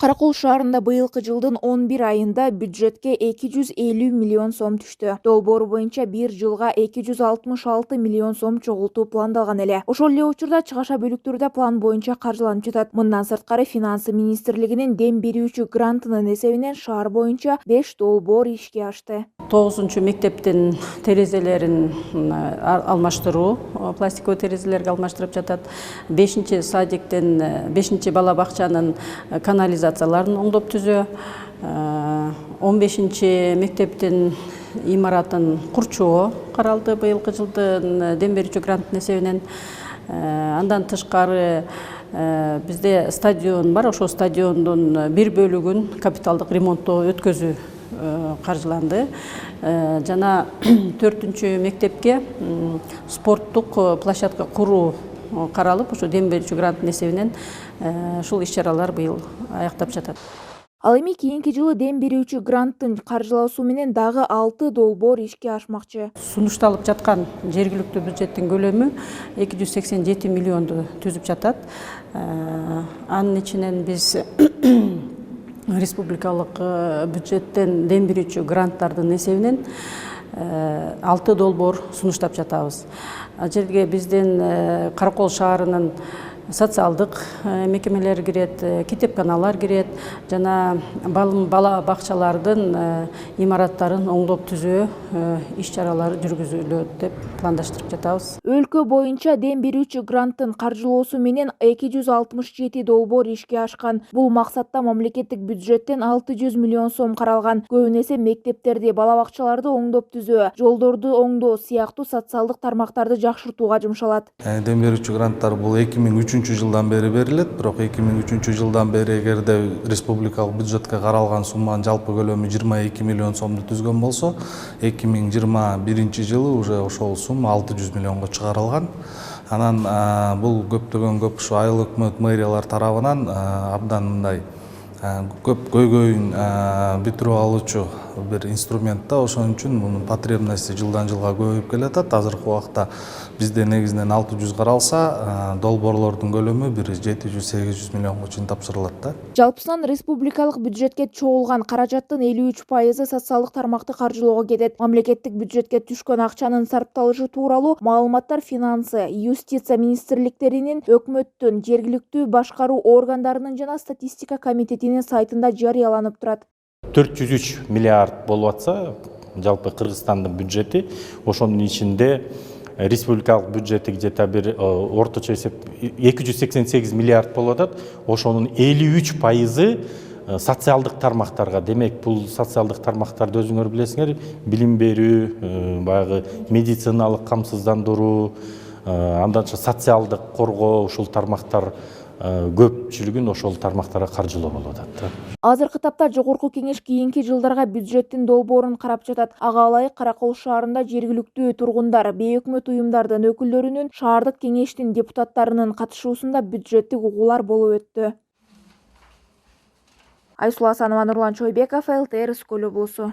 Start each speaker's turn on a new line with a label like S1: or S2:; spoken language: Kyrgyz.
S1: Каракол шаарында быйылкы жылдын 11 айында бюджетке 250 миллион сом түштү. Долбоор боюнча бир жылга 266 миллион сом чогултуу пландалган эле. Ошол эле учурда чыгаша бөлүктөрдө план боюнча каржыланып жатат. Мындан сырткары Финансы министрлигинин дем берүүчү грантынын эсебинен шаар боюнча 5 долбоор ишке ашты.
S2: 9-мектептин терезелерин алмаштыруу, пластиковый терезелерге алмаштырып жатат. 5-садиктин, 5-бала бакчанын канализацияларын оңдоп түзөө. 15-мектептин имаратын курчоо каралды быйылкы жылдын дем берүүчү гранттын эсебинен. Андан тышкары бизде стадион бар, ошол стадиондун бир бөлүгүн капиталдык ремонттоо өткөзүү каржыланды. Жана 4-мектепке спорттук площадка куруу каралып, ошо дем берүүчү гранттын эсебинен ушул иш-чаралар быйыл аяктап жатат.
S1: Ал эми кийинки жылы дем берүүчү гранттын каржылоосу менен дагы 6 долбоор ишке ашмакчы.
S2: Сунушталып жаткан жергиликтүү бюджеттин көлөмү 287 миллионду түзүп жатат. Анын ичинен биз республикалык бюджеттен дем берүүчү гранттардын эсебинен 6 долбоор сунуштап жатабыз. Ал жерге биздин Каракол шаарынын социалдык мекемелер кирет, китепканалар кирет, жана бала бакчалардын имараттарын оңдоп түзөө иш-чаралары жүргүзүлөт деп пландаштырып жатабыз.
S1: Өлкө боюнча дем берүүчү гранттын каржылоосу менен 267 долбоор ишке ашкан. Бул максатта мамлекеттик бюджеттен 600 миллион сом каралган. Көбүнесе мектептерди, бала бакчаларды оңдоп түзөө, жолдорду оңдоо сыяктуу социалдык тармактарды жакшыртууга жумшалат.
S3: Дем берүүчү гранттар бул 2003 жылдан бери берилет, бирок 2003 жылдан бери эгерде республикалык бюджетке каралган сумманын жалпы көлөмү 22 миллион сомду түзгөн болсо, 2021 жылы уже ошол сумма 600 миллионго чыгарылган. Анан бул көптөгөн ушу айыл өкмөт мэриялар тарабынан абдан мындай көп көйгөйүн бүтүрүп алуучу бир инструмент да, ошон үчүн мунун потребности жылдан жылга көбөйүп келатат. Азыркы убакта бизде негизинен 600 каралса, долбоорлордун көлөмү бир 700-800 миллионго чейин тапшырылат да.
S1: Жалпысынан республикалык бюджетке чогулган каражаттын 53% социалдык тармакты каржылоого кетет. Мамлекеттик бюджетке түшкөн акчанын сарпталышы тууралуу маалыматтар Финансы, Юстиция министрликтеринин, өкмөттүн, жергиликтүү башкаруу органдарынын жана статистика комитетинин сайтында жарыяланып турат.
S4: 403 миллиард болуп атса, жалпы Кыргызстандын бюджети, ошонун ичинде республикалык бюджети где-то бир орточо эсеп 288 миллиард болуп атат. Ошонун 53% социалдык тармактарга. Демек, бул социалдык тармактарды өзүңөр билесиңер, билим берүү, баягы медициналык камсыздандыруу, андан социалдык коргоо, ушул тармактар көпчүлүгүн ошол тармактарга каржылоо болуп атат.
S1: Азыркы тапта жогорку кеңеш кийинки жылдарга бюджеттин долбоорун карап жатат. Ага ылайык Каракол шаарында жергиликтүү тургундар, бейөкмөт уюмдардын өкүлдөрүнүн, шаардык кеңештин депутаттарынын катышуусунда бюджеттик угуулар болуп өттү. Айсула Асанова, Нурлан Чойбеков, ЛТР Скөл облусу.